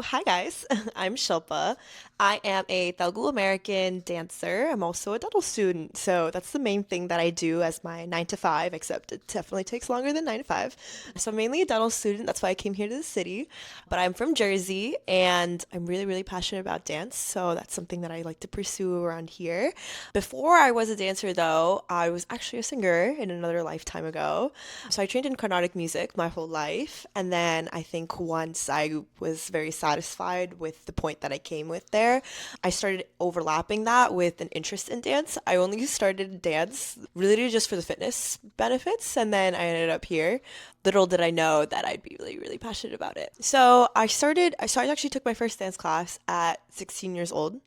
Hi guys, I'm Shilpa. I am a Telugu American dancer. I'm also a dental student, so that's the main thing that I do as my 9 to 5, except it definitely takes longer than 9 to 5. So I'm mainly a dental student, that's why I came here to the city. But I'm from Jersey and I'm really, really passionate about dance, so that's something that I like to pursue around here. Before I was a dancer, though, I was actually a singer in another lifetime ago. So I trained in Carnatic music my whole life, and then I think once I was very satisfied with the point that I came with there, I started overlapping that with an interest in dance. I only started dance really just for the fitness benefits, and then I ended up here. Little did I know that I'd be really, really passionate about it. So I actually took my first dance class at 16 years old,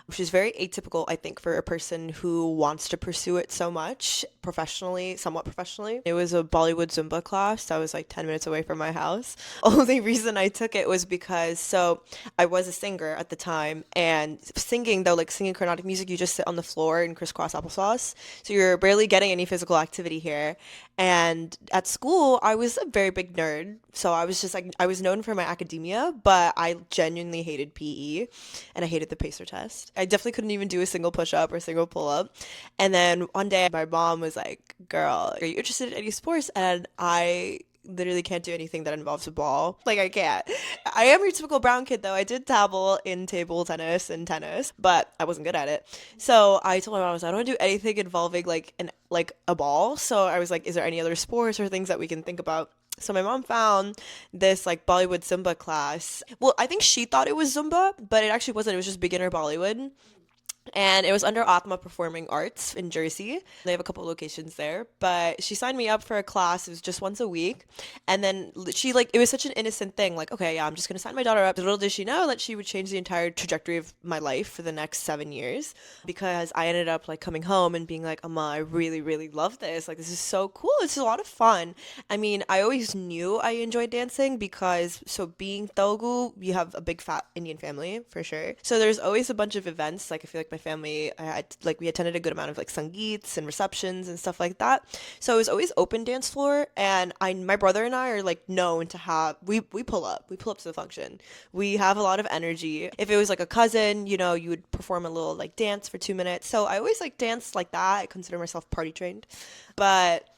which is very atypical, I think, for a person who wants to pursue it so much professionally, somewhat professionally. It was a Bollywood Zumba class that was like 10 minutes away from my house. Only reason I took it was because, so I was a singer at the time, and singing, though, like singing Carnatic music, you just sit on the floor and crisscross applesauce. So you're barely getting any physical activity here. And at school, I was a very big nerd. So I was just like, I was known for my academia, but I genuinely hated PE and I hated the pacer test. I definitely couldn't even do a single push up or a single pull up. And then one day, my mom was like, "Girl, are you interested in any sports?" And I literally can't do anything that involves a ball. Like, I can't. I am your typical brown kid, though. I did dabble in table tennis and tennis, but I wasn't good at it. So I told my mom, I was like, I don't want to do anything involving like a ball. So I was like, is there any other sports or things that we can think about? So my mom found this like Bollywood Zumba class. Well, I think she thought it was Zumba, but it actually wasn't. It was just beginner Bollywood, and it was under AATMA Performing Arts in Jersey. They have a couple locations there, but she signed me up for a class. It was just once a week, and then she like it was such an innocent thing. Like, okay, yeah, I'm just gonna sign my daughter up. Little did she know that she would change the entire trajectory of my life for the next 7 years, because I ended up like coming home and being like, Amma, I really, really love this. Like, this is so cool. It's a lot of fun. I mean, I always knew I enjoyed dancing because, so being Telugu, you have a big fat Indian family for sure. So there's always a bunch of events. Like, I feel like my family, I had like we attended a good amount of like sangeets and receptions and stuff like that. So it was always open dance floor, and my brother and I are like known to have we pull up to the function. We have a lot of energy. If it was like a cousin, you would perform a little like dance for 2 minutes. So I always like danced like that. I consider myself party trained, but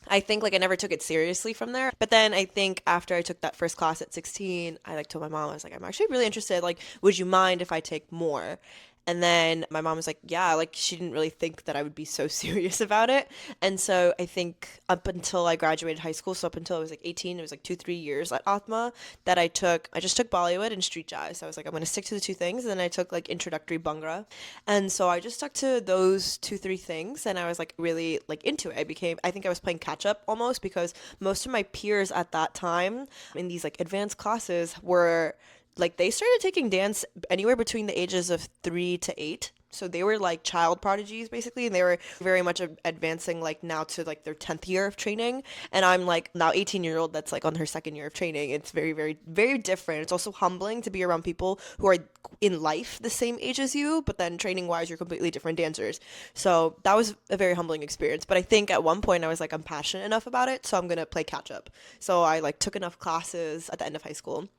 I think like I never took it seriously from there. But then I think after I took that first class at 16, I like told my mom, I was like, I'm actually really interested. Like, would you mind if I take more? And then my mom was like, yeah, like she didn't really think that I would be so serious about it. And so I think up until I graduated high school, so up until I was like 18, it was like 2, 3 years at AATMA that I just took Bollywood and street jazz. So I was like, I'm going to stick to the two things. And then I took like introductory Bhangra. And so I just stuck to those two, three things. And I was like really like into it. I think I was playing catch up almost, because most of my peers at that time in these like advanced classes were like they started taking dance anywhere between the ages of 3 to 8. So they were like child prodigies basically, and they were very much advancing like now to like their 10th year of training. And I'm like now 18-year-old that's like on her second year of training. It's very, very, very different. It's also humbling to be around people who are in life the same age as you, but then training wise, you're completely different dancers. So that was a very humbling experience. But I think at one point I was like, I'm passionate enough about it, so I'm gonna play catch up. So I like took enough classes at the end of high school.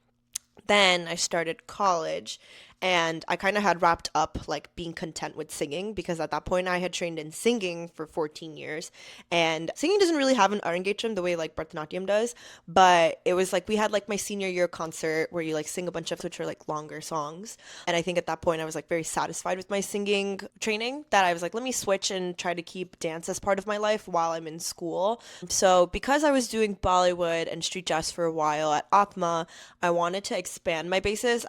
Then I started college, and I kind of had wrapped up like being content with singing, because at that point I had trained in singing for 14 years, and singing doesn't really have an Arangacham the way like Bharatanatyam does, but it was like we had like my senior year concert where you like sing a bunch of which are like longer songs. And I think at that point I was like very satisfied with my singing training, that I was like, let me switch and try to keep dance as part of my life while I'm in school. So because I was doing Bollywood and street jazz for a while at Atma, I wanted to expand my bases.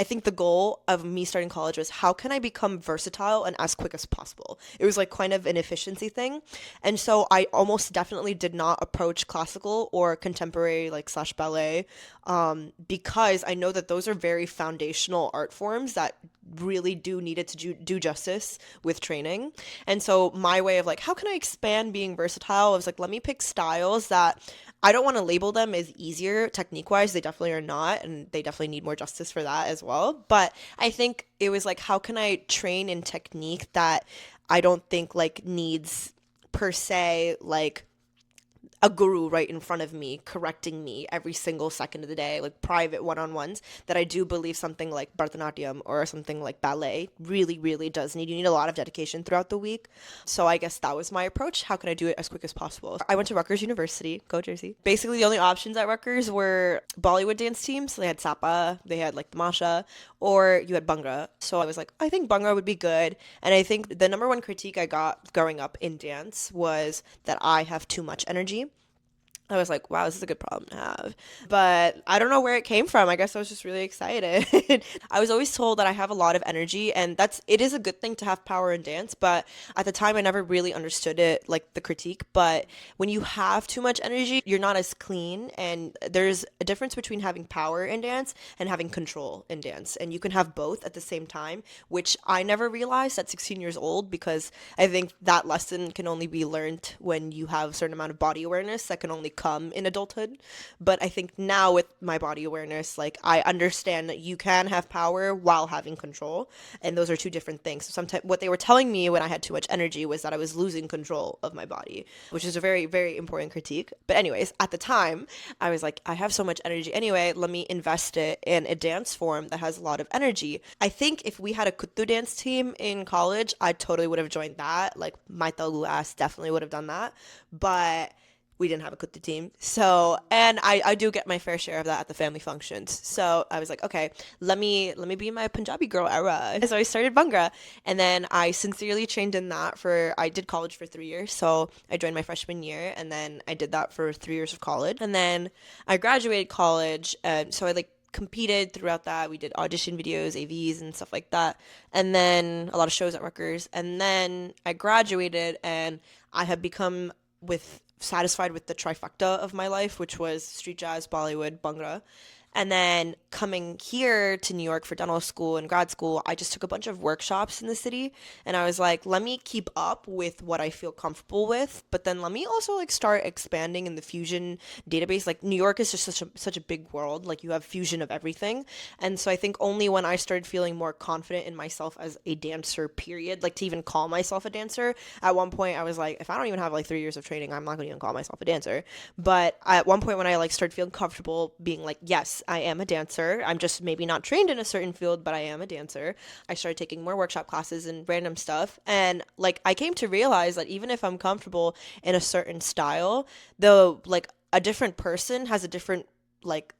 I think the goal of me starting college was, how can I become versatile and as quick as possible? It was like kind of an efficiency thing. And so I almost definitely did not approach classical or contemporary like slash ballet, because I know that those are very foundational art forms that really do need it to do justice with training. And so my way of like, how can I expand being versatile? I was like, let me pick styles that I don't want to label them as easier technique wise. They definitely are not, and they definitely need more justice for that as well. But I think it was like, how can I train in technique that I don't think like needs per se like a guru right in front of me correcting me every single second of the day, like private one-on-ones, that I do believe something like Bharatanatyam or something like ballet really, really does need. You need a lot of dedication throughout the week. So I guess that was my approach. How can I do it as quick as possible? I went to Rutgers University, go Jersey. Basically, the only options at Rutgers were Bollywood dance teams. So they had Sapa, they had like the Masha, or you had Bhangra. So I was like, I think Bhangra would be good. And I think the number one critique I got growing up in dance was that I have too much energy. I was like, wow, this is a good problem to have. But I don't know where it came from. I guess I was just really excited. I was always told that I have a lot of energy, and it is a good thing to have power in dance, but at the time I never really understood it, like the critique. But when you have too much energy, you're not as clean, and there's a difference between having power in dance and having control in dance. And you can have both at the same time, which I never realized at 16 years old, because I think that lesson can only be learned when you have a certain amount of body awareness that can only come in adulthood. But I think now with my body awareness, like I understand that you can have power while having control, and those are two different things. So sometimes what they were telling me when I had too much energy was that I was losing control of my body, which is a very, very important critique. But anyways, at the time I was like, I have so much energy anyway, let me invest it in a dance form that has a lot of energy. I think if we had a kuttu dance team in college, I totally would have joined that. Like my Telugu ass definitely would have done that. But we didn't have a kuttu team. So, and I do get my fair share of that at the family functions. So I was like, okay, let me be my Punjabi girl era. So I started Bhangra, and then I sincerely trained in that I did college for 3 years. So I joined my freshman year, and then I did that for 3 years of college. And then I graduated college, and so I like competed throughout that. We did audition videos, AVs, and stuff like that. And then a lot of shows at Rutgers. And then I graduated, and I have become satisfied with the trifecta of my life, which was street jazz, Bollywood, Bhangra. And then coming here to New York for dental school and grad school, I just took a bunch of workshops in the city, and I was like, let me keep up with what I feel comfortable with, but then let me also like start expanding in the fusion database. Like New York is just such a big world. Like you have fusion of everything. And so I think only when I started feeling more confident in myself as a dancer, period, like to even call myself a dancer, at one point I was like, if I don't even have like 3 years of training, I'm not going to even call myself a dancer. But at one point when I like started feeling comfortable being like, yes, I am a dancer. I'm just maybe not trained in a certain field, but I am a dancer. I started taking more workshop classes and random stuff. And like I came to realize that even if I'm comfortable in a certain style, though like a different person has a different like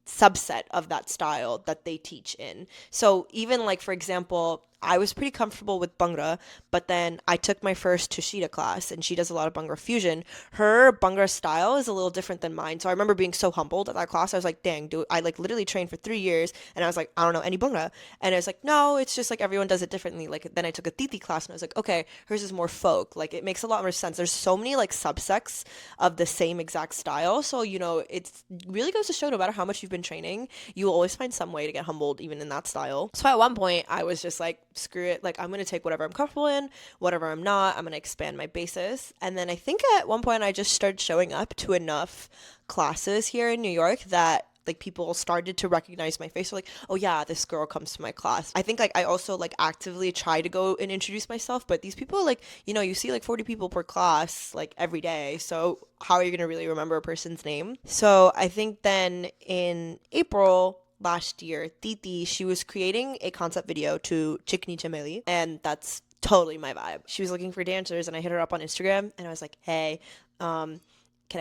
subset of that style that they teach in. So even like for example, I was pretty comfortable with Bhangra, but then I took my first Tushita class, and she does a lot of Bhangra fusion. Her Bhangra style is a little different than mine. So I remember being so humbled at that class. I was like, dang, dude, I like literally trained for 3 years, and I was like, I don't know any Bhangra. And I was like, no, it's just like everyone does it differently. Like then I took a Titi class, and I was like, okay, hers is more folk. Like it makes a lot more sense. There's so many like subsects of the same exact style. So, it really goes to show no matter how much you've been training, you will always find some way to get humbled even in that style. So at one point I was just like, screw it, like I'm gonna take whatever I'm comfortable in, whatever I'm not, I'm gonna expand my basis. And then I think at one point I just started showing up to enough classes here in New York that like people started to recognize my face. So like, oh yeah, this girl comes to my class. I think like I also like actively try to go and introduce myself, but these people like, you see like 40 people per class like every day. So how are you gonna really remember a person's name? So I think then in April last year, Titi, she was creating a concept video to Chikni Chameli, and that's totally my vibe. She was looking for dancers, and I hit her up on Instagram, and I was like, hey, can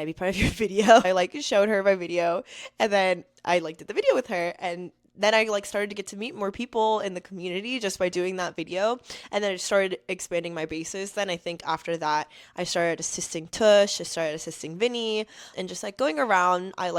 I be part of your video? I like showed her my video, and then I like did the video with her, and then I like started to get to meet more people in the community just by doing that video. And then I started expanding my bases. Then I think after that, I started assisting Tush, I started assisting Vinny, and just like going around, I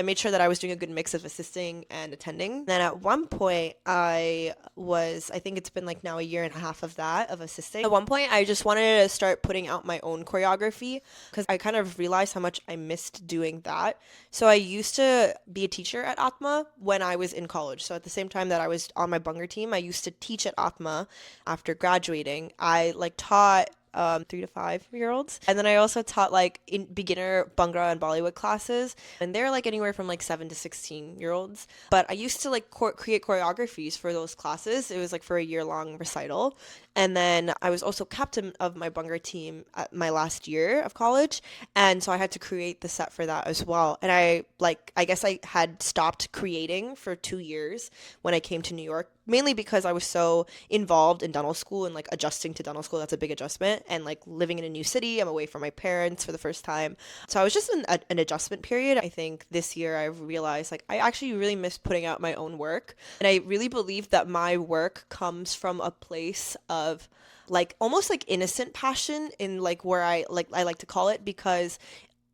made sure that I was doing a good mix of assisting and attending. Then at one point I think it's been like now a year and a half of assisting. At one point I just wanted to start putting out my own choreography because I kind of realized how much I missed doing that. So I used to be a teacher at AATMA when I was in college. So at the same time that I was on my Bhangra team, I used to teach at AATMA after graduating. I like taught taught 3 to 5 year olds. And then I also taught like in beginner Bhangra and Bollywood classes. And they're like anywhere from like 7 to 16 year olds. But I used to like create choreographies for those classes. It was like for a year-long recital. And then I was also captain of my Bhangra team at my last year of college. And so I had to create the set for that as well. And I guess I had stopped creating for 2 years when I came to New York, mainly because I was so involved in dental school and like adjusting to dental school. That's a big adjustment. And like living in a new city, I'm away from my parents for the first time. So I was just in an adjustment period. I think this year I've realized like I actually really miss putting out my own work. And I really believe that my work comes from a place of like almost like innocent passion in like where I like to call it, because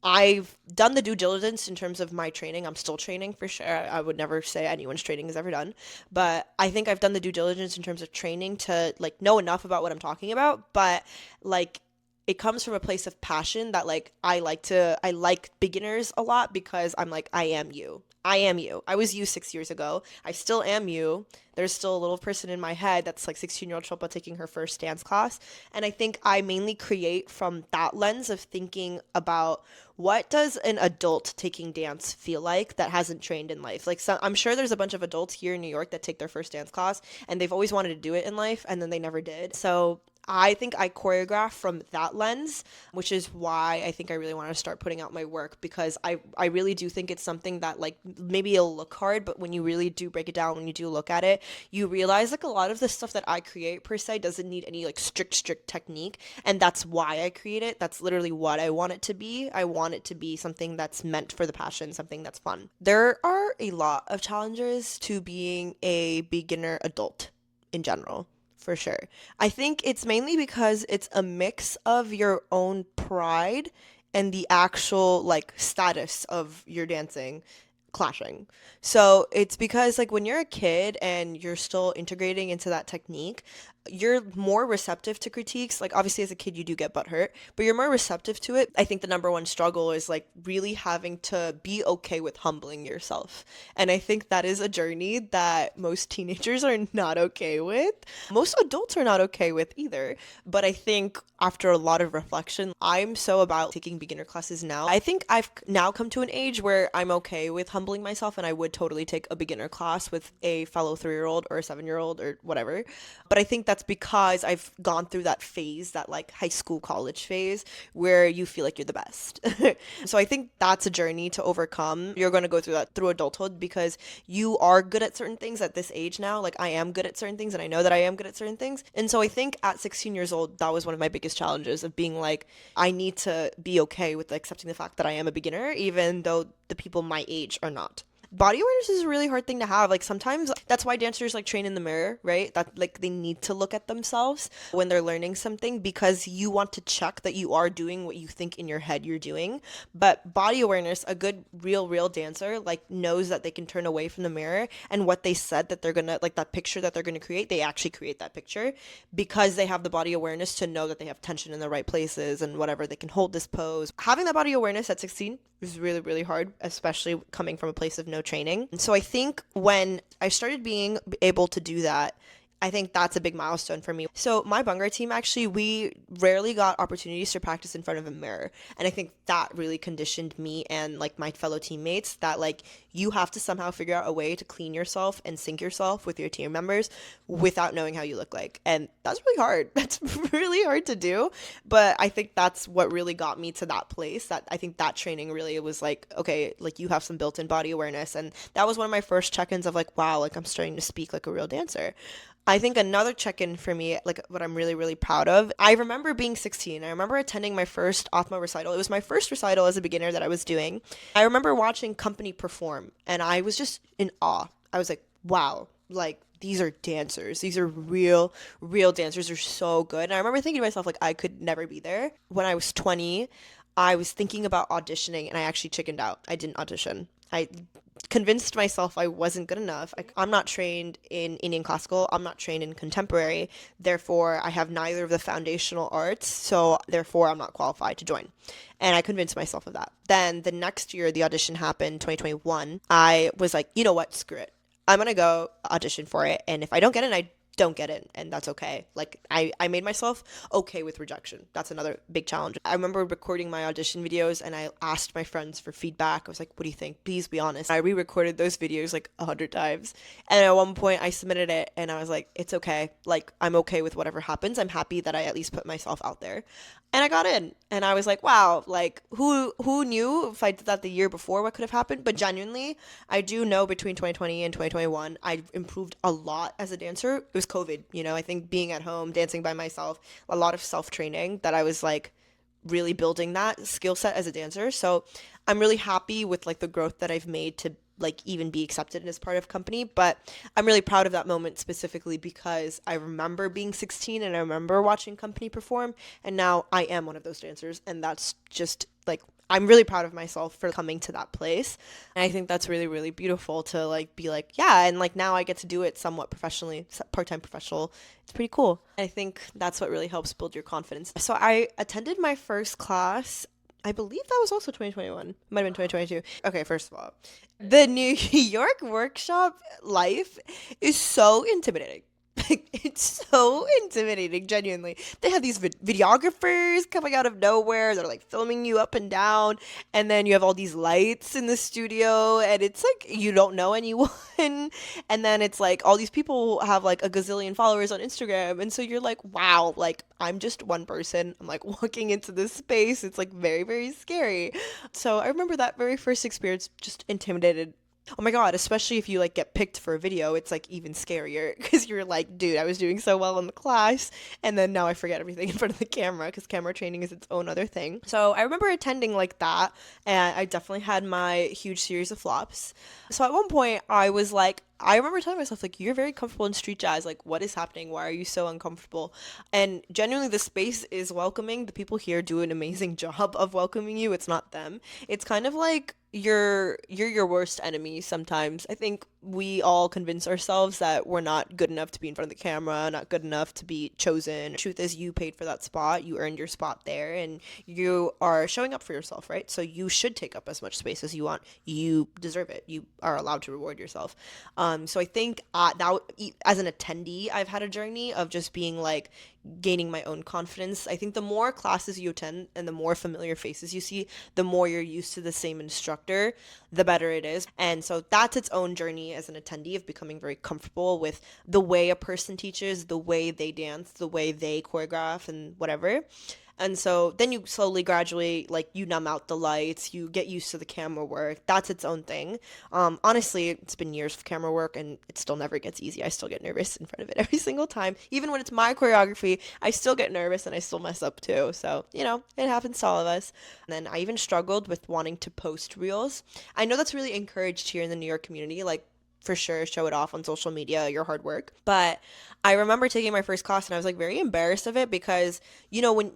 I've done the due diligence in terms of my training. I'm still training for sure. I would never say anyone's training is ever done, but I think I've done the due diligence in terms of training to like know enough about what I'm talking about. But like it comes from a place of passion that like I like beginners a lot because I'm like I am you. I am you. I was you 6 years ago. I still am you. There's still a little person in my head that's like 16-year-old Shilpa taking her first dance class. And I think I mainly create from that lens of thinking about what does an adult taking dance feel like that hasn't trained in life. Like I'm sure there's a bunch of adults here in New York that take their first dance class and they've always wanted to do it in life and then they never did. So I think I choreograph from that lens, which is why I think I really want to start putting out my work, because I really do think it's something that like maybe it'll look hard, but when you really do break it down, when you do look at it, you realize like a lot of the stuff that I create per se doesn't need any like strict technique. And that's why I create it. That's literally what I want it to be. I want it to be something that's meant for the passion, something that's fun. There are a lot of challenges to being a beginner adult in general. For sure. I think it's mainly because it's a mix of your own pride and the actual like status of your dancing clashing. So it's because like when you're a kid and you're still integrating into that technique, you're more receptive to critiques. Like obviously as a kid you do get butthurt, but you're more receptive to it. I think the number one struggle is like really having to be okay with humbling yourself. And I think that is a journey that most teenagers are not okay with. Most adults are not okay with either. But I think after a lot of reflection, I'm so about taking beginner classes now. I think I've now come to an age where I'm okay with humbling myself and I would totally take a beginner class with a fellow 3-year-old or a 7-year-old or whatever. But I think that's because I've gone through that phase, that like high school, college phase where you feel like you're the best. So I think that's a journey to overcome. You're going to go through that through adulthood because you are good at certain things at this age now. Like I am good at certain things and I know that I am good at certain things. And so I think at 16 years old, that was one of my biggest challenges of being like, I need to be okay with accepting the fact that I am a beginner, even though the people my age are not. Body awareness is a really hard thing to have. Like sometimes that's why dancers like train in the mirror, right? That like they need to look at themselves when they're learning something because you want to check that you are doing what you think in your head you're doing. But body awareness, a good real dancer like knows that they can turn away from the mirror and what they said that they're gonna like that picture that they're gonna create, they actually create that picture because they have the body awareness to know that they have tension in the right places and whatever, they can hold this pose. Having that body awareness at 16 is really hard, especially coming from a place of no training. And so I think when I started being able to do that, I think that's a big milestone for me. So my Bhangra team, actually, we rarely got opportunities to practice in front of a mirror. And I think that really conditioned me and like my fellow teammates that like you have to somehow figure out a way to clean yourself and sync yourself with your team members without knowing how you look like. And that's really hard. That's really hard to do. But I think that's what really got me to that place. That I think that training really was like, okay, like you have some built-in body awareness. And that was one of my first check-ins of like, wow, like I'm starting to speak like a real dancer. I think another check-in for me, like what I'm really proud of, I remember being 16. I remember attending my first AATMA recital. It was my first recital as a beginner that I was doing. I remember watching company perform, and I was just in awe. I was like, wow, like these are dancers. These are real dancers. They're so good. And I remember thinking to myself, like, I could never be there. When I was 20, I was thinking about auditioning, and I actually chickened out. I didn't audition. I convinced myself I wasn't good enough. I'm not trained in Indian classical. I'm not trained in contemporary. Therefore, I have neither of the foundational arts. So therefore, I'm not qualified to join. And I convinced myself of that. Then the next year, the audition happened, 2021. I was like, you know what? Screw it. I'm going to go audition for it. And if I don't get it, I don't get in, and that's okay. Like I made myself okay with rejection. That's another big challenge. I remember recording my audition videos and I asked my friends for feedback. I was like, what do you think? Please be honest. I re-recorded those videos like 100 times. And at one point I submitted it and I was like, it's okay. Like I'm okay with whatever happens. I'm happy that I at least put myself out there. And I got in. And I was like, wow, like who knew if I did that the year before what could have happened? But genuinely, I do know between 2020 and 2021, I improved a lot as a dancer. It was COVID, you know, I think being at home, dancing by myself, a lot of self-training that I was like really building that skill set as a dancer. So I'm really happy with like the growth that I've made to like even be accepted as part of company. But I'm really proud of that moment specifically because I remember being 16 and I remember watching company perform, and now I am one of those dancers, and that's just like I'm really proud of myself for coming to that place. And I think that's really, really beautiful to like be like, yeah, and like now I get to do it somewhat professionally, part-time professional. It's pretty cool. I think that's what really helps build your confidence. So I attended my first class. I believe that was also 2021. Might have been 2022. Okay, first of all, the New York workshop life is so intimidating. Like, it's so intimidating, genuinely. They have these videographers coming out of nowhere. They're like filming you up and down. And then you have all these lights in the studio. And it's like you don't know anyone. And then it's like all these people have like a gazillion followers on Instagram. And so you're like, wow, like I'm just one person. I'm like walking into this space. It's like very, very scary. So I remember that very first experience just intimidated. Oh my God, especially if you like get picked for a video, it's like even scarier because you're like, dude, I was doing so well in the class and then now I forget everything in front of the camera because camera training is its own other thing. So I remember attending like that, and I definitely had my huge series of flops. So at one point I was like, I remember telling myself, like, you're very comfortable in street jazz. Like, what is happening? Why are you so uncomfortable? And genuinely, the space is welcoming. The people here do an amazing job of welcoming you. It's not them. It's kind of like you're your worst enemy sometimes. I think we all convince ourselves that we're not good enough to be in front of the camera, not good enough to be chosen. Truth is, you paid for that spot. You earned your spot there, and you are showing up for yourself, right? So you should take up as much space as you want. You deserve it. You are allowed to reward yourself. So I think now as an attendee, I've had a journey of just being like gaining my own confidence. I think the more classes you attend and the more familiar faces you see, the more you're used to the same instructor, the better it is. And so that's its own journey as an attendee of becoming very comfortable with the way a person teaches, the way they dance, the way they choreograph and whatever. And so then you slowly, gradually, like, you numb out the lights, you get used to the camera work. That's its own thing. Honestly, it's been years of camera work, and it still never gets easy. I still get nervous in front of it every single time. Even when it's my choreography, I still get nervous, and I still mess up, too. So, you know, it happens to all of us. And then I even struggled with wanting to post reels. I know that's really encouraged here in the New York community, like, for sure, show it off on social media, your hard work. But I remember taking my first class, and I was, like, very embarrassed of it because, you know, when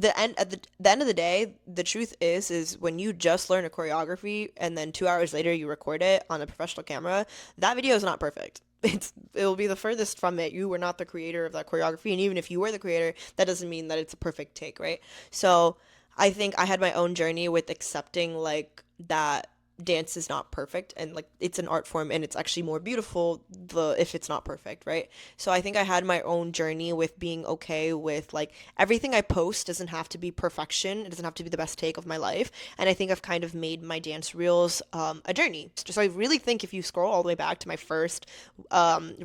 at the end of the day, the truth is when you just learn a choreography and then 2 hours later you record it on a professional camera, that video is not perfect. It'll be the furthest from it. You were not the creator of that choreography, and even if you were the creator, that doesn't mean that it's a perfect take, right? So I think I had my own journey with accepting like that dance is not perfect, and like it's an art form, and it's actually more beautiful if it's not perfect, right? So I think I had my own journey with being okay with like everything I post doesn't have to be perfection. It doesn't have to be the best take of my life. And I think I've kind of made my dance reels a journey. So I really think if you scroll all the way back to my first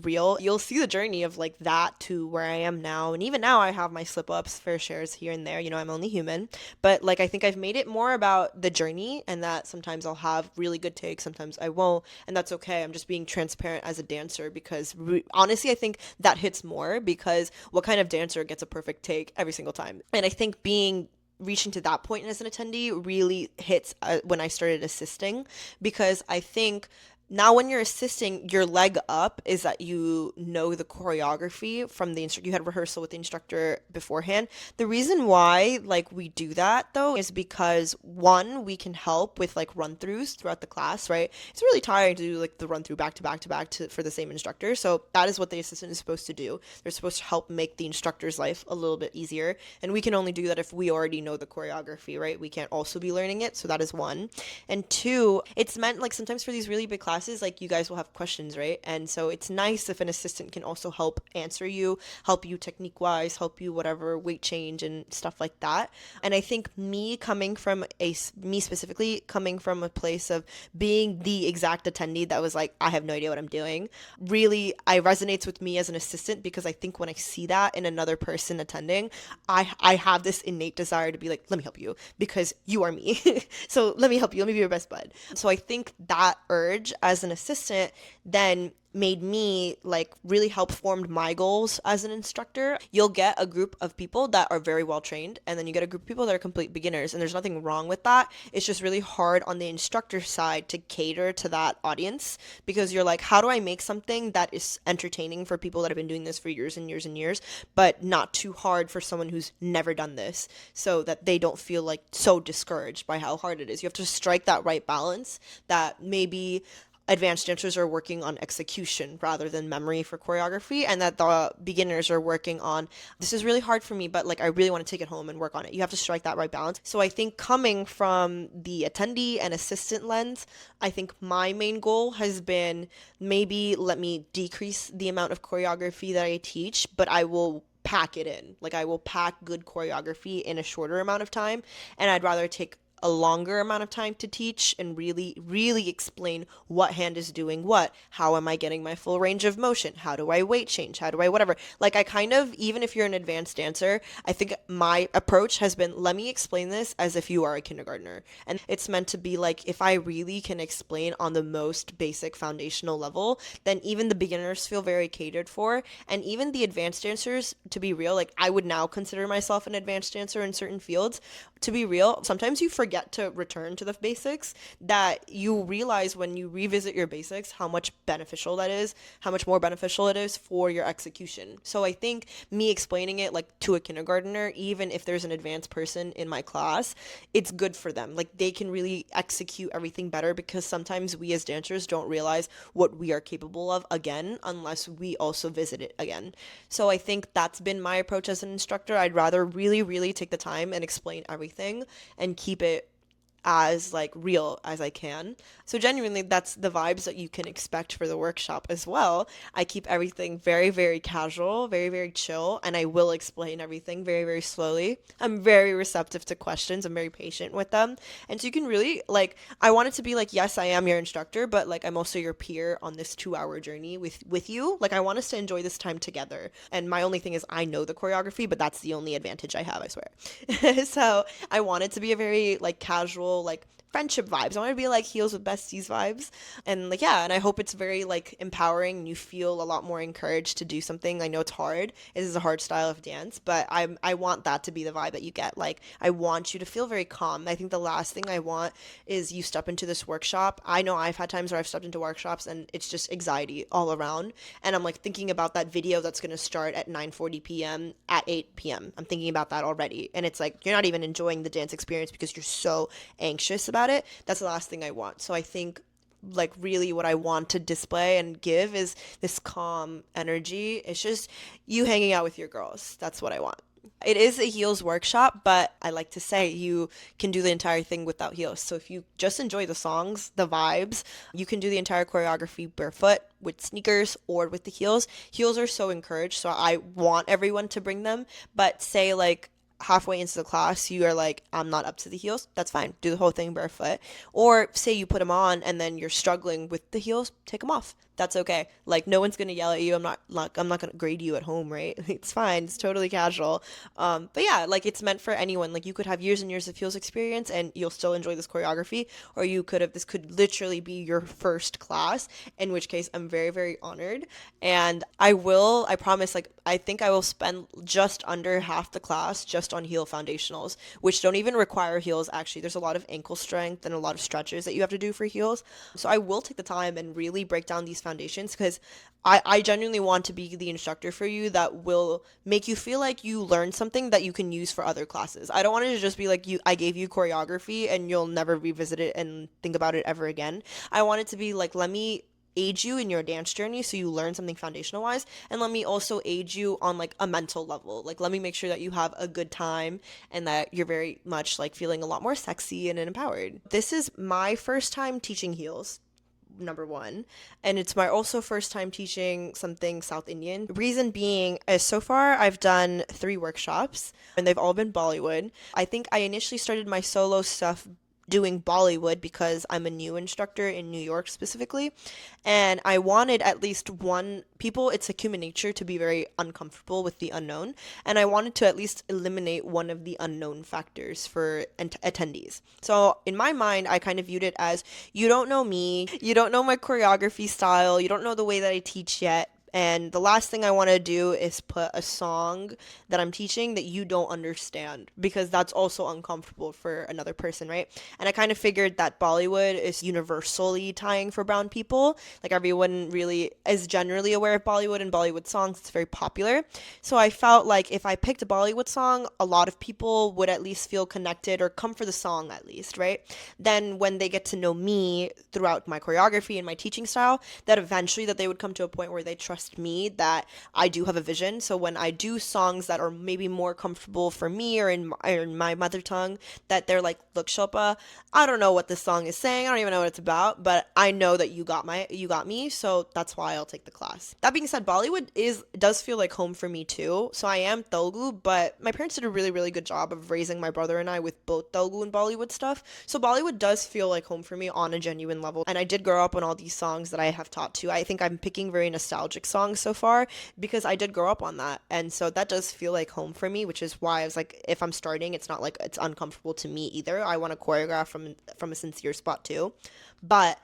reel, you'll see the journey of like that to where I am now. And even now I have my slip ups, fair shares here and there. You know, I'm only human, but like I think I've made it more about the journey, and that sometimes I'll have really good takes, sometimes I won't, and that's okay. I'm just being transparent as a dancer because honestly I think that hits more, because what kind of dancer gets a perfect take every single time? And I think reaching to that point as an attendee really hits when I started assisting, because I think now when you're assisting, your leg up is that you know the choreography from the instructor. You had rehearsal with the instructor beforehand. The reason why like we do that though is because one, we can help with like run-throughs throughout the class, right? It's really tiring to do like the run-through back to back to back for the same instructor. So that is what the assistant is supposed to do. They're supposed to help make the instructor's life a little bit easier. And we can only do that if we already know the choreography, right? We can't also be learning it. So that is one. And two, it's meant like sometimes for these really big classes, classes, like you guys will have questions, right? And so it's nice if an assistant can also help answer you, help you technique wise, help you whatever weight change and stuff like that. And I think me specifically coming from a place of being the exact attendee that was like, I have no idea what I'm doing, really I resonates with me as an assistant, because I think when I see that in another person attending, I have this innate desire to be like, let me help you because you are me. So let me help you. Let me be your best bud. So I think that urge as an assistant then made me like really help formed my goals as an instructor. You'll get a group of people that are very well trained, and then you get a group of people that are complete beginners, and there's nothing wrong with that. It's just really hard on the instructor side to cater to that audience, because you're like, how do I make something that is entertaining for people that have been doing this for years and years and years, but not too hard for someone who's never done this, so that they don't feel like so discouraged by how hard it is. You have to strike that right balance, that maybe advanced dancers are working on execution rather than memory for choreography, and that the beginners are working on, this is really hard for me, but like I really want to take it home and work on it. You have to strike that right balance. So I think coming from the attendee and assistant lens, I think my main goal has been, maybe let me decrease the amount of choreography that I teach, but I will pack it in. Like I will pack good choreography in a shorter amount of time, and I'd rather take a longer amount of time to teach and really, really explain what hand is doing what. How am I getting my full range of motion? How do I weight change? How do I whatever? Like I kind of, even if you're an advanced dancer, I think my approach has been, let me explain this as if you are a kindergartner. And it's meant to be like, if I really can explain on the most basic foundational level, then even the beginners feel very catered for. And even the advanced dancers, to be real, like I would now consider myself an advanced dancer in certain fields. To be real, sometimes you forget to return to the basics, that you realize when you revisit your basics how much beneficial that is, how much more beneficial it is for your execution. So I think me explaining it like to a kindergartner, even if there's an advanced person in my class, it's good for them. Like they can really execute everything better, because sometimes we as dancers don't realize what we are capable of again unless we also visit it again. So I think that's been my approach as an instructor. I'd rather really, really take the time and explain everything and keep it as like real as I can. So genuinely, that's the vibes that you can expect for the workshop as well. I keep everything very, very casual, very, very chill, and I will explain everything very, very slowly. I'm very receptive to questions. I'm very patient with them. And so you can really like, I want it to be like, yes, I am your instructor, but like I'm also your peer on this 2-hour journey with you. Like I want us to enjoy this time together. And my only thing is I know the choreography, but that's the only advantage I have, I swear. So I want it to be a very like casual, like friendship vibes. I want to be like heels with besties vibes. And like, yeah, and I hope it's very like empowering and you feel a lot more encouraged to do something. I know it's hard. It is a hard style of dance, but I want that to be the vibe that you get. Like I want you to feel very calm. I think the last thing I want is you step into this workshop. I know I've had times where I've stepped into workshops and it's just anxiety all around. And I'm like thinking about that video that's going to start at 9:40 p.m. at 8 p.m. I'm thinking about that already. And it's like, you're not even enjoying the dance experience because you're so anxious about it. That's the last thing I want. So I think like really what I want to display and give is this calm energy. It's just you hanging out with your girls. That's what I want. It is a heels workshop, but I like to say you can do the entire thing without heels. So if you just enjoy the songs, the vibes, you can do the entire choreography barefoot with sneakers or with the heels. Heels are so encouraged, so I want everyone to bring them. But say like halfway into the class you are like, I'm not up to the heels, that's fine, do the whole thing barefoot. Or say you put them on and then you're struggling with the heels, take them off, that's okay. Like no one's gonna yell at you. I'm not gonna grade you at home, right? It's fine, it's totally casual. But yeah, like it's meant for anyone. Like you could have years and years of heels experience and you'll still enjoy this choreography, or you could have, this could literally be your first class, in which case I'm very, very honored. And I promise, like I think I will spend just under half the class just on heel foundationals, which don't even require heels. Actually, there's a lot of ankle strength and a lot of stretches that you have to do for heels. So I will take the time and really break down these foundations, because I genuinely want to be the instructor for you that will make you feel like you learned something that you can use for other classes. I don't want it to just be like, I gave you choreography and you'll never revisit it and think about it ever again. I want it to be like, let me aid you in your dance journey so you learn something foundational wise, and let me also aid you on like a mental level. Like let me make sure that you have a good time and that you're very much like feeling a lot more sexy and empowered. This is my first time teaching heels number one. And it's my also first time teaching something South Indian. Reason being is so far I've done 3 workshops and they've all been Bollywood. I think I initially started my solo stuff doing Bollywood because I'm a new instructor in New York specifically, and I wanted at least one people, it's like human nature to be very uncomfortable with the unknown, and I wanted to at least eliminate one of the unknown factors for attendees. So in my mind, I kind of viewed it as, you don't know me, you don't know my choreography style, you don't know the way that I teach yet. And the last thing I want to do is put a song that I'm teaching that you don't understand, because that's also uncomfortable for another person, right? And I kind of figured that Bollywood is universally tying for brown people. Like everyone really is generally aware of Bollywood and Bollywood songs. It's very popular. So I felt like if I picked a Bollywood song, a lot of people would at least feel connected or come for the song at least, right? Then when they get to know me throughout my choreography and my teaching style, that eventually that they would come to a point where they trust me that I do have a vision. So when I do songs that are maybe more comfortable for me or in my mother tongue, that they're like, look, Shilpa, I don't know what this song is saying. I don't even know what it's about, but I know that you got me. So that's why I'll take the class. That being said, Bollywood does feel like home for me too. So I am Telugu, but my parents did a really, really good job of raising my brother and I with both Telugu and Bollywood stuff. So Bollywood does feel like home for me on a genuine level. And I did grow up on all these songs that I have taught to. I think I'm picking very nostalgic songs so far because I did grow up on that. And so that does feel like home for me, which is why I was like, if I'm starting, it's not like it's uncomfortable to me either. I want to choreograph from a sincere spot too. But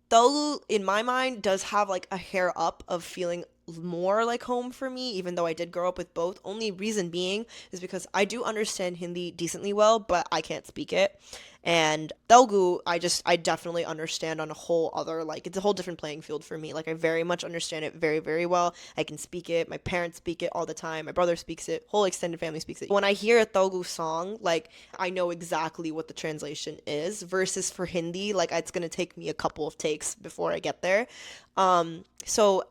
Telugu, in my mind, does have like a hair up of feeling more like home for me, even though I did grow up with both. Only reason being is because I do understand Hindi decently well, but I can't speak it. And Telugu, I definitely understand on a whole other, like, it's a whole different playing field for me. Like, I very much understand it very, very well. I can speak it. My parents speak it all the time. My brother speaks it. Whole extended family speaks it. When I hear a Telugu song, like, I know exactly what the translation is, versus for Hindi, like, it's gonna take me a couple of takes before I get there. So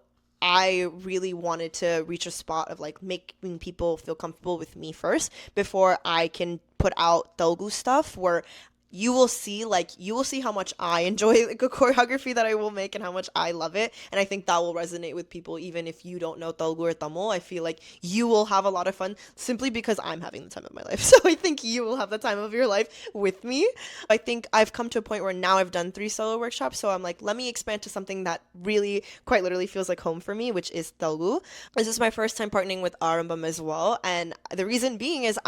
I really wanted to reach a spot of like making people feel comfortable with me first before I can put out Telugu stuff where you will see how much I enjoy like a choreography that I will make and how much I love it. And I think that will resonate with people even if you don't know Telugu or Tamil. I feel like you will have a lot of fun simply because I'm having the time of my life. So I think you will have the time of your life with me. I think I've come to a point where now I've done 3 solo workshops. So I'm like, let me expand to something that really quite literally feels like home for me, which is Telugu. This is my first time partnering with Arambam as well. And the reason being is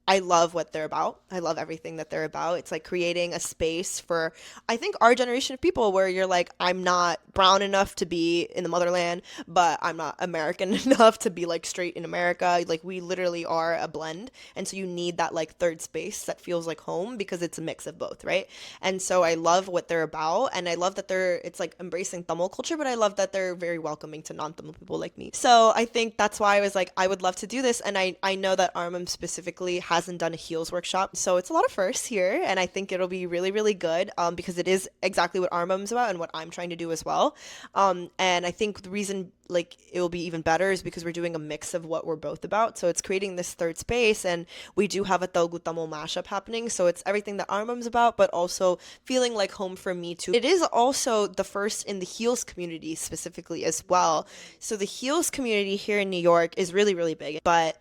I love what they're about. I love everything that they're about. It's like creating a space for, I think, our generation of people where you're like, I'm not brown enough to be in the motherland, but I'm not American enough to be like straight in America. Like we literally are a blend. And so you need that like third space that feels like home because it's a mix of both, right? And so I love what they're about. And I love that it's like embracing Tamil culture, but I love that they're very welcoming to non-Tamil people like me. So I think that's why I was like, I would love to do this. And I know that Armam specifically hasn't done a heels workshop, so it's a lot of firsts here, and I think it'll be really, really good because it is exactly what Armam's about and what I'm trying to do as well. And I think the reason like it will be even better is because we're doing a mix of what we're both about. So it's creating this third space, and we do have a Telugu-Tamil mashup happening. So it's everything that Armam's about, but also feeling like home for me too. It is also the first in the heels community specifically as well. So the heels community here in New York is really, really big, but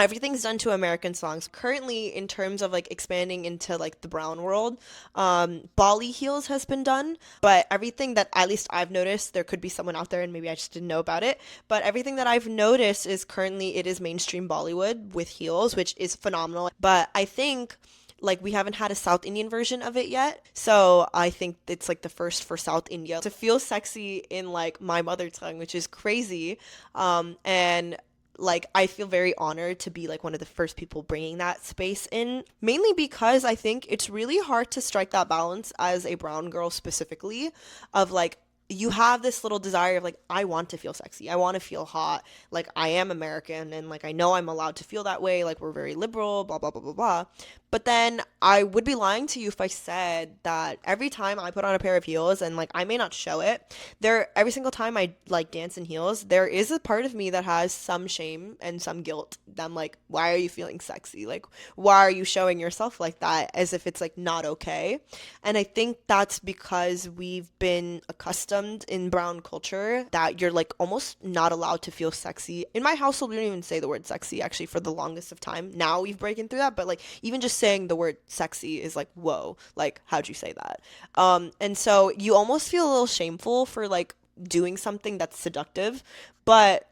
everything's done to American songs. Currently, in terms of like expanding into like the brown world, Bali heels has been done, but everything that at least I've noticed, there could be someone out there and maybe I just didn't know about it, but everything that I've noticed is currently it is mainstream Bollywood with heels, which is phenomenal. But I think like we haven't had a South Indian version of it yet. So I think it's like the first for South India to feel sexy in like my mother tongue, which is crazy. And like I feel very honored to be like one of the first people bringing that space in, mainly because I think it's really hard to strike that balance as a brown girl specifically of like you have this little desire of like, I want to feel sexy. I want to feel hot. Like, I am American and like I know I'm allowed to feel that way. Like, we're very liberal, blah, blah, blah, blah, blah. But then I would be lying to you if I said that every time I put on a pair of heels and like I may not show it, there every single time I like dance in heels, there is a part of me that has some shame and some guilt. I'm like, why are you feeling sexy? Like, why are you showing yourself like that as if it's like not okay? And I think that's because we've been accustomed in brown culture that you're like almost not allowed to feel sexy. In my household, we don't even say the word sexy actually for the longest of time. Now we've broken through that, but like even just saying the word sexy is like, whoa, like how'd you say that? And so you almost feel a little shameful for like doing something that's seductive, but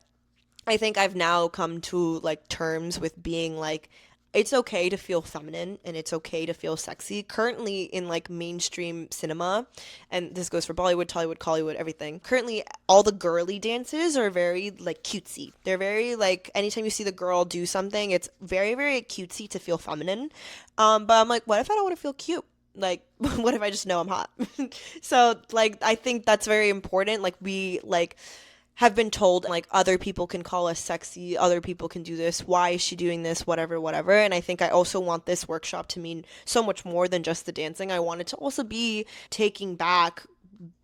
I think I've now come to like terms with being like, it's okay to feel feminine and it's okay to feel sexy. Currently in like mainstream cinema, and this goes for Bollywood, Tollywood, Collywood, everything. Currently, all the girly dances are very like cutesy. They're very like anytime you see the girl do something, it's very, very cutesy to feel feminine. But I'm like, what if I don't want to feel cute? Like, what if I just know I'm hot? So like I think that's very important. Like we like have been told like other people can call us sexy, other people can do this, why is she doing this, whatever, whatever. And I think I also want this workshop to mean so much more than just the dancing. I want it to also be taking back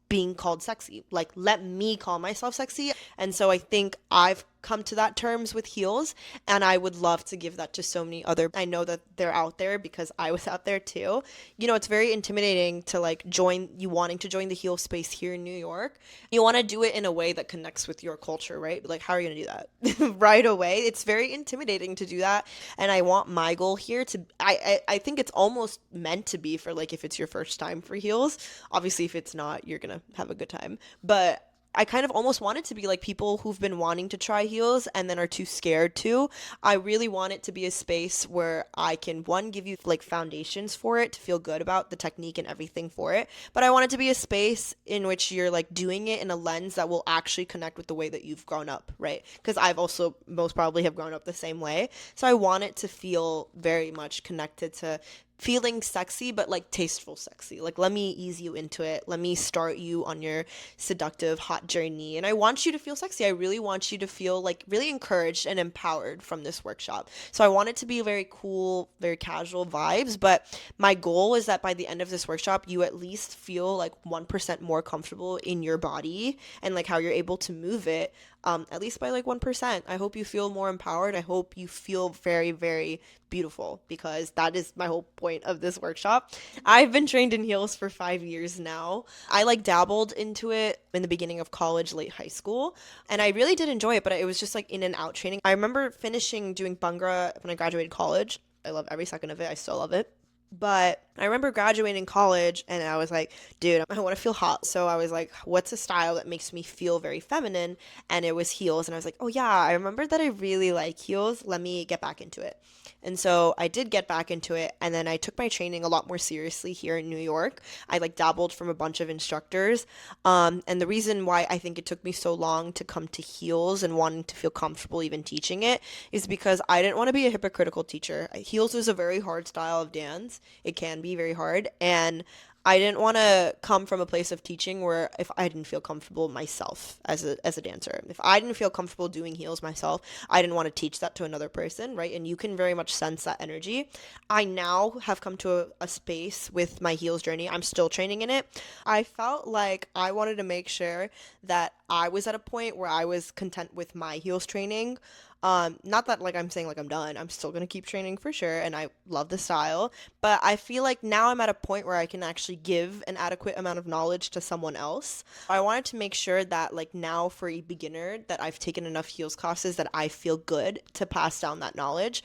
being called sexy. Like, let me call myself sexy. And so I think I've come to that terms with heels, and I would love to give that to so many other. I know that they're out there because I was out there too. You know, it's very intimidating to like join you wanting to join the heel space here in New York. You want to do it in a way that connects with your culture, right? Like, how are you going to do that right away? It's very intimidating to do that. And I want my goal here to, I think it's almost meant to be for like if it's your first time for heels. Obviously, if it's not, you're going to have a good time. But I kind of almost want it to be like people who've been wanting to try heels and then are too scared to. I really want it to be a space where I can, one, give you like foundations for it to feel good about the technique and everything for it. But I want it to be a space in which you're like doing it in a lens that will actually connect with the way that you've grown up, right? Because I've also most probably have grown up the same way. So I want it to feel very much connected to feeling sexy, but like tasteful sexy. Like, let me ease you into it. Let me start you on your seductive, hot journey. And I want you to feel sexy. I really want you to feel like really encouraged and empowered from this workshop. So I want it to be very cool, very casual vibes. But my goal is that by the end of this workshop, you at least feel like 1% more comfortable in your body and like how you're able to move it. At least by like 1%. I hope you feel more empowered. I hope you feel very, very beautiful because that is my whole point of this workshop. I've been trained in heels for 5 years now. I like dabbled into it in the beginning of college, late high school, and I really did enjoy it, but it was just like in and out training. I remember finishing doing Bhangra when I graduated college. I love every second of it. I still love it. But I remember graduating college and I was like, dude, I want to feel hot. So I was like, what's a style that makes me feel very feminine? And it was heels. And I was like, oh yeah, I remember that I really like heels. Let me get back into it. And so I did get back into it. And then I took my training a lot more seriously here in New York. I like dabbled from a bunch of instructors. And the reason why I think it took me so long to come to heels and wanting to feel comfortable even teaching it is because I didn't want to be a hypocritical teacher. Heels is a very hard style of dance. It can be very hard. And I didn't want to come from a place of teaching where if I didn't feel comfortable myself as a dancer, if I didn't feel comfortable doing heels myself, I didn't want to teach that to another person, right? And you can very much sense that energy. I now have come to a space with my heels journey. I'm still training in it. I felt like I wanted to make sure that I was at a point where I was content with my heels training. Not that like I'm saying like I'm done. I'm still gonna keep training for sure, and I love the style. But I feel like now I'm at a point where I can actually give an adequate amount of knowledge to someone else. I wanted to make sure that like now for a beginner that I've taken enough heels classes that I feel good to pass down that knowledge.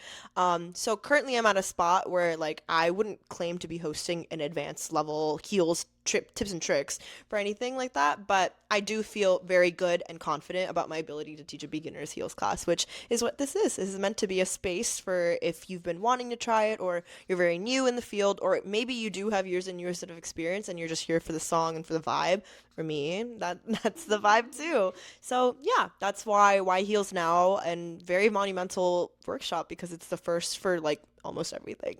So currently I'm at a spot where like I wouldn't claim to be hosting an advanced level heels tips and tricks for anything like that, but I do feel very good and confident about my ability to teach a beginner's heels class, which is what this is. This is meant to be a space for if you've been wanting to try it, or you're very new in the field, or maybe you do have years and years of experience and you're just here for the song and for the vibe. For me, that's the vibe too. So yeah, that's why heels now, and very monumental workshop because it's the first for like almost everything.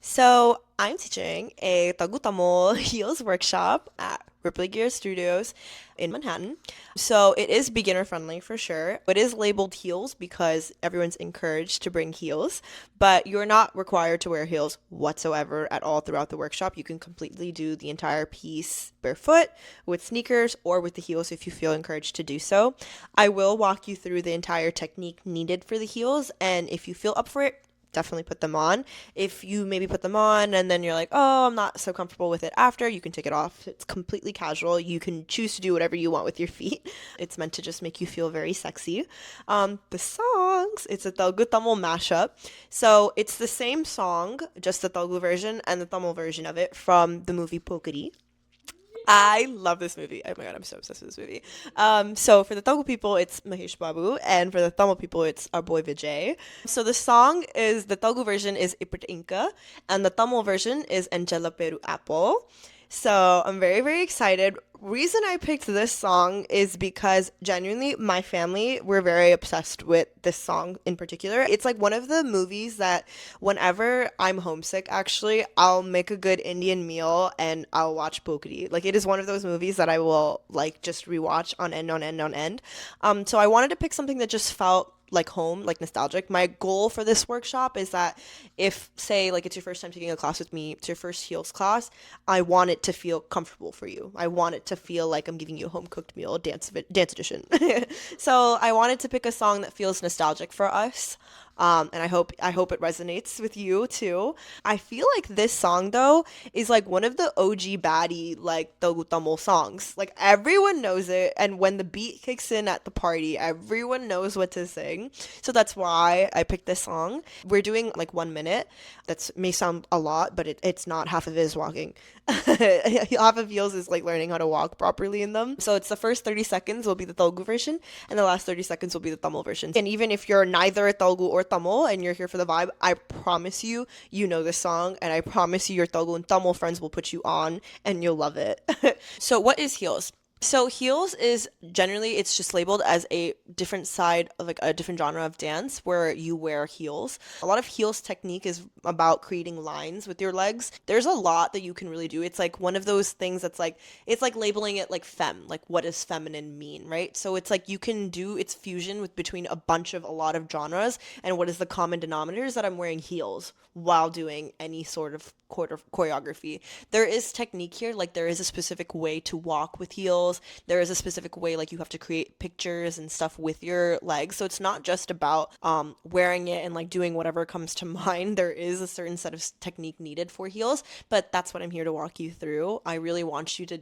So I'm teaching a Telugu-Tamil heels workshop at Ripley Gear Studios in Manhattan. So it is beginner friendly for sure. It is labeled heels because everyone's encouraged to bring heels, but you're not required to wear heels whatsoever at all throughout the workshop. You can completely do the entire piece barefoot with sneakers or with the heels if you feel encouraged to do so. I will walk you through the entire technique needed for the heels, and if you feel up for it, definitely put them on. If you maybe put them on and then you're like, oh, I'm not so comfortable with it after, you can take it off. It's completely casual. You can choose to do whatever you want with your feet. It's meant to just make you feel very sexy. The songs, it's a Telugu-Tamil mashup. So it's the same song, just the Telugu version and the Tamil version of it from the movie Pokari. I love this movie. Oh my god, I'm so obsessed with this movie. So for the Telugu people, it's Mahesh Babu, and for the Tamil people, it's our boy Vijay. So the song is, the Telugu version is Iprit Inka, and the Tamil version is Angela Peru Apple. So I'm very, very excited. Reason I picked this song is because genuinely my family, we're very obsessed with this song in particular. It's like one of the movies that whenever I'm homesick, actually, I'll make a good Indian meal and I'll watch Pokari. Like it is one of those movies that I will like just rewatch on end on end on end. So I wanted to pick something that just felt like home, like nostalgic. My goal for this workshop is that if, say, like it's your first time taking a class with me, it's your first heels class, I want it to feel comfortable for you. I want it to feel like I'm giving you a home cooked meal, dance edition. So I wanted to pick a song that feels nostalgic for us. And I hope it resonates with you too. I feel like this song though is like one of the OG baddie like Telugu-Tamil songs. Like everyone knows it, and when the beat kicks in at the party, everyone knows what to sing. So that's why I picked this song. We're doing like 1 minute. That may sound a lot, but it's not. Half of it is walking. Half of heels is like learning how to walk properly in them. So it's the first 30 seconds will be the Telugu version, and the last 30 seconds will be the Tamil version. And even if you're neither a Telugu or Tamil and you're here for the vibe, I promise you, you know this song, and I promise you your Telugu and Tamil friends will put you on and you'll love it. So what is heels? So heels is generally, it's just labeled as a different side of like a different genre of dance where you wear heels. A lot of heels technique is about creating lines with your legs. There's a lot that you can really do. It's like one of those things that's like, it's like labeling it like femme, like what does feminine mean, right? So it's like you can do its fusion with between a lot of genres, and what is the common denominator is that I'm wearing heels while doing any sort of choreography. There is technique here, like there is a specific way to walk with heels. There is a specific way, like you have to create pictures and stuff with your legs. So it's not just about wearing it and like doing whatever comes to mind. There is a certain set of technique needed for heels, but that's what I'm here to walk you through. I really want you to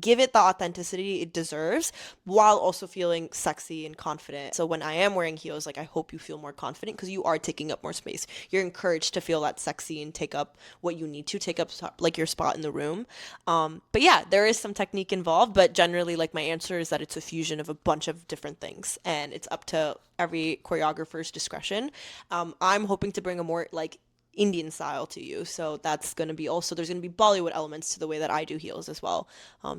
give it the authenticity it deserves while also feeling sexy and confident. So when I am wearing heels, like I hope you feel more confident because you are taking up more space. You're encouraged to feel that sexy and take up what you need to take up, like your spot in the room. But yeah, there is some technique involved, but generally like my answer is that it's a fusion of a bunch of different things and it's up to every choreographer's discretion. I'm hoping to bring a more like Indian style to you. So that's going to be also, there's going to be Bollywood elements to the way that I do heels as well.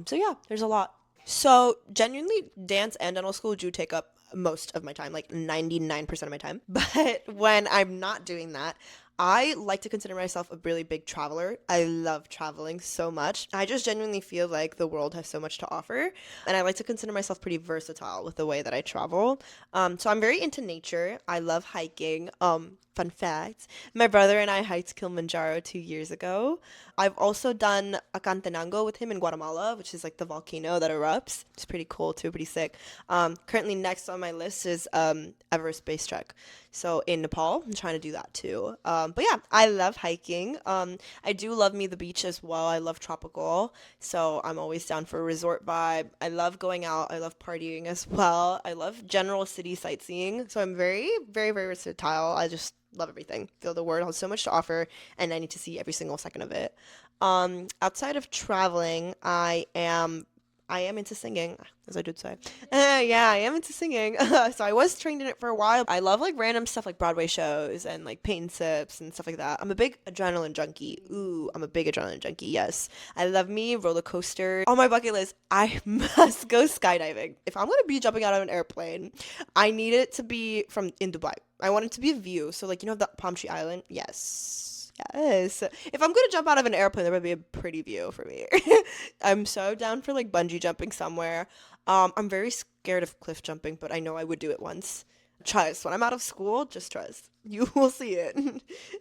So yeah, there's a lot. So genuinely dance and dental school do take up most of my time, like 99% of my time. But when I'm not doing that, I like to consider myself a really big traveler. I love traveling so much. I just genuinely feel like the world has so much to offer. And I like to consider myself pretty versatile with the way that I travel. So I'm very into nature. I love hiking. Fun fact, my brother and I hiked Kilimanjaro 2 years ago. I've also done Acantenango with him in Guatemala, which is like the volcano that erupts. It's pretty cool too, pretty sick. Currently next on my list is Everest Base Trek. So in Nepal, I'm trying to do that too. But yeah, I love hiking. I do love me the beach as well. I love tropical. So I'm always down for a resort vibe. I love going out. I love partying as well. I love general city sightseeing. So I'm very, very, very versatile. I just love everything. Feel the world has so much to offer and I need to see every single second of it. Outside of traveling, I am into singing, as I did say. Yeah, I am into singing. So I was trained in it for a while. I love like random stuff like Broadway shows and like paint and sips and stuff like that. I'm a big adrenaline junkie. Ooh, I'm a big adrenaline junkie. Yes. I love me roller coaster. On my bucket list, I must go skydiving. If I'm going to be jumping out of an airplane, I need it to be from in Dubai. I want it to be a view. So like, you know, the Palm Tree Island? Yes. Yes. If I'm gonna jump out of an airplane, there would be a pretty view for me. I'm so down for like bungee jumping somewhere. I'm very scared of cliff jumping, but I know I would do it once. Trust, when I'm out of school, just trust. You will see it.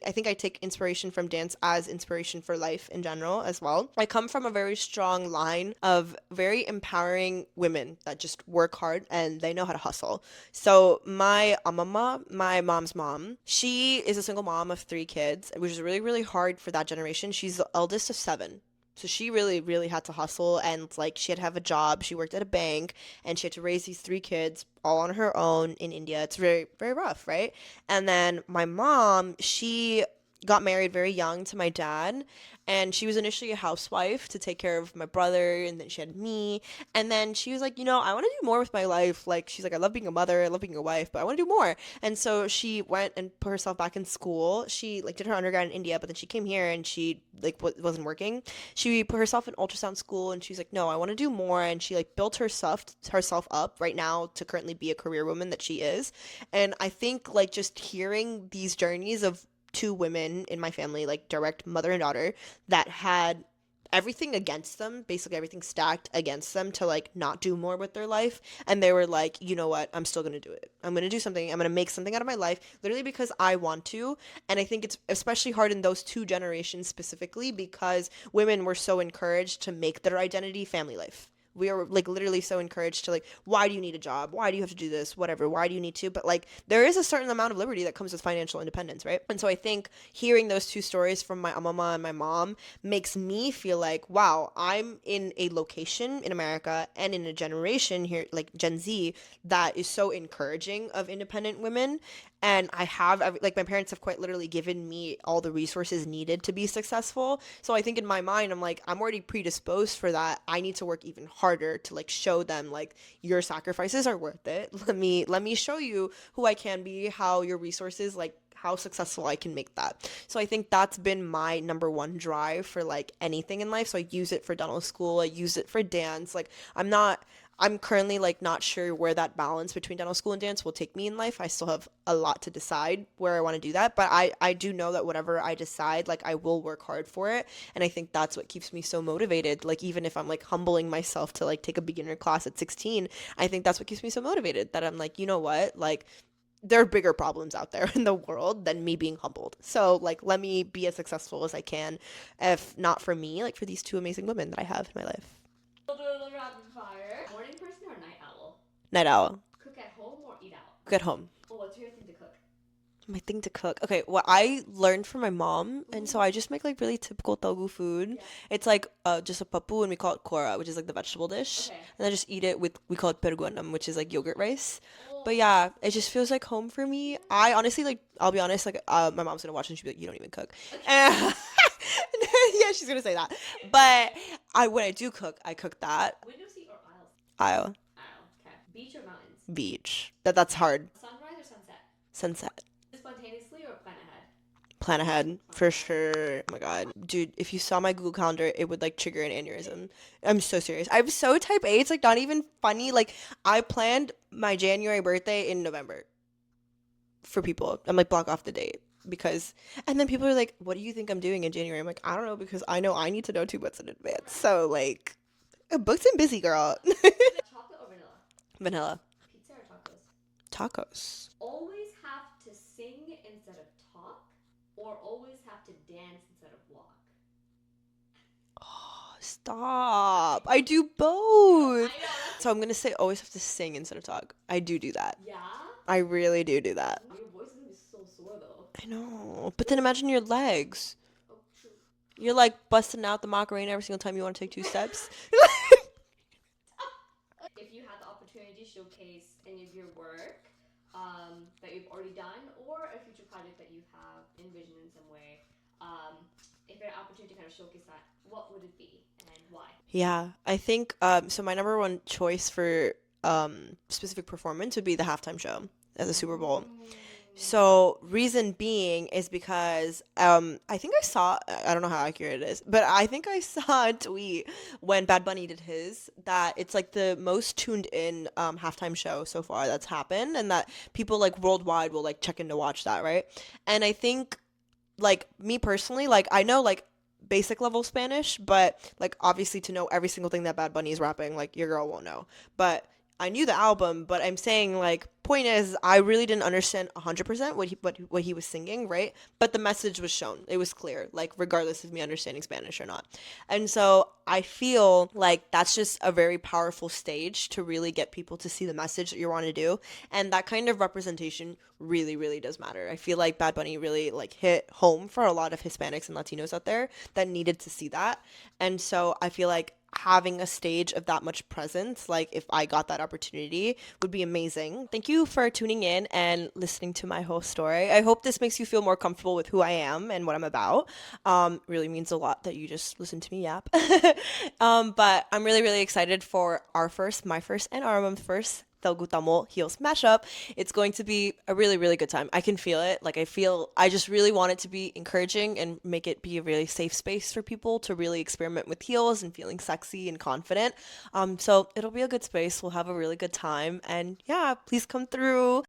I think I take inspiration from dance as inspiration for life in general as well. I come from a very strong line of very empowering women that just work hard and they know how to hustle. So my mama, my mom's mom, she is a single mom of three kids, which is really, really hard for that generation. She's the eldest of seven. So she really, really had to hustle and like she had to have a job. She worked at a bank and she had to raise these three kids all on her own in India. It's very, very rough, right? And then my mom, she got married very young to my dad, and she was initially a housewife to take care of my brother, and then she had me. And then she was like, I want to do more with my life. Like, she's like, I love being a mother, I love being a wife, but I want to do more. And so she went and put herself back in school. She like did her undergrad in India, but then she came here and she like wasn't working. She put herself in ultrasound school, and she's like, no, I want to do more. And she like built herself up right now to currently be a career woman that she is. And I think like just hearing these journeys of two women in my family, like direct mother and daughter, that had everything against them, basically everything stacked against them to like not do more with their life. And they were like, you know what? I'm still going to do it. I'm going to do something. I'm going to make something out of my life, literally because I want to. And I think it's especially hard in those two generations specifically because women were so encouraged to make their identity family life. We are like literally so encouraged to like, why do you need a job? Why do you have to do this? Whatever. Why do you need to? But like, there is a certain amount of liberty that comes with financial independence, right? And so I think hearing those two stories from my mama and my mom makes me feel like, wow, I'm in a location in America and in a generation here, like Gen Z, that is so encouraging of independent women. And I have, like, my parents have quite literally given me all the resources needed to be successful. So I think in my mind, I'm like, I'm already predisposed for that. I need to work even harder to like show them like your sacrifices are worth it. Let me show you who I can be, how your resources, like how successful I can make that. So I think that's been my number one drive for like anything in life. So I use it for dental school. I use it for dance. Like I'm currently like not sure where that balance between dental school and dance will take me in life. I still have a lot to decide where I want to do that, but I do know that whatever I decide, like I will work hard for it. And I think that's what keeps me so motivated. Like even if I'm like humbling myself to like take a beginner class at 16, I think that's what keeps me so motivated, that I'm like, you know what? Like there are bigger problems out there in the world than me being humbled. So like let me be as successful as I can, if not for me, like for these two amazing women that I have in my life. We'll do a little rapid fire. Morning person or night owl? Night owl. Cook at home or eat out? Cook at home. Oh, what's your thing to cook? My thing to cook. Okay, what I learned from my mom, and so I just make like really typical Telugu food. Yeah. It's like just a papu, and we call it kora, which is like the vegetable dish. Okay. And I just eat it with, we call it peruguanam, which is like yogurt rice. Oh. But yeah, it just feels like home for me. I honestly like, I'll be honest, like my mom's gonna watch and she'll be like, you don't even cook. And yeah, she's gonna say that. But when I do cook, I cook that. Window seat or aisle? Aisle. Aisle. Okay. Beach or mountains? Beach. That's hard. Sunrise or sunset? Sunset. Spontaneously or plan ahead? Plan ahead for sure. Oh my god, dude, if you saw my Google Calendar, it would like trigger an aneurysm. I'm so serious. I'm so type A. It's like not even funny. Like I planned my January birthday in November for people. I'm like, block off the date because, and then people are like, what do you think I'm doing in January? I'm like, I don't know, because I know I need to know 2 months in advance. So like, booked and busy, girl. Chocolate or vanilla? Vanilla. Pizza or tacos? Tacos. Always have to sing instead of talk, or always have to dance instead of walk? Stop. I do both. I know. So I'm gonna say always have to sing instead of talk. I do that. Yeah? I really do that. Your voice is gonna be so sore though. I know. But then imagine your legs. Oh, true. You're like busting out the Macarena every single time you want to take 2 steps. If you had the opportunity to showcase any of your work that you've already done, or a future project that you have envisioned in some way, if you had an opportunity to kind of showcase that, what would it be and why? Yeah, I think so my number one choice for specific performance would be the halftime show at the Super Bowl. So reason being is because I think I don't know how accurate it is, but I think I saw a tweet when Bad Bunny did his, that it's like the most tuned in halftime show so far that's happened, and that people like worldwide will like check in to watch that, right? And I think like me personally, like I know like basic level Spanish, but like obviously to know every single thing that Bad Bunny is rapping, like your girl won't know. But I knew the album, but I'm saying like point is I really didn't understand 100% what he was singing, right? But the message was shown. It was clear, like regardless of me understanding Spanish or not. And so I feel like that's just a very powerful stage to really get people to see the message that you want to do. And that kind of representation really, really does matter. I feel like Bad Bunny really like hit home for a lot of Hispanics and Latinos out there that needed to see that. And so I feel like having a stage of that much presence, like if I got that opportunity, would be amazing. Thank you for tuning in and listening to my whole story. I hope this makes you feel more comfortable with who I am and what I'm about. Really means a lot that you just listen to me yap. But I'm really, really excited for my first, and our mom's first Telugu-Tamil heels mashup. It's going to be a really, really good time. I can feel it. Like I just really want it to be encouraging and make it be a really safe space for people to really experiment with heels and feeling sexy and confident. So it'll be a good space. We'll have a really good time. And yeah, please come through.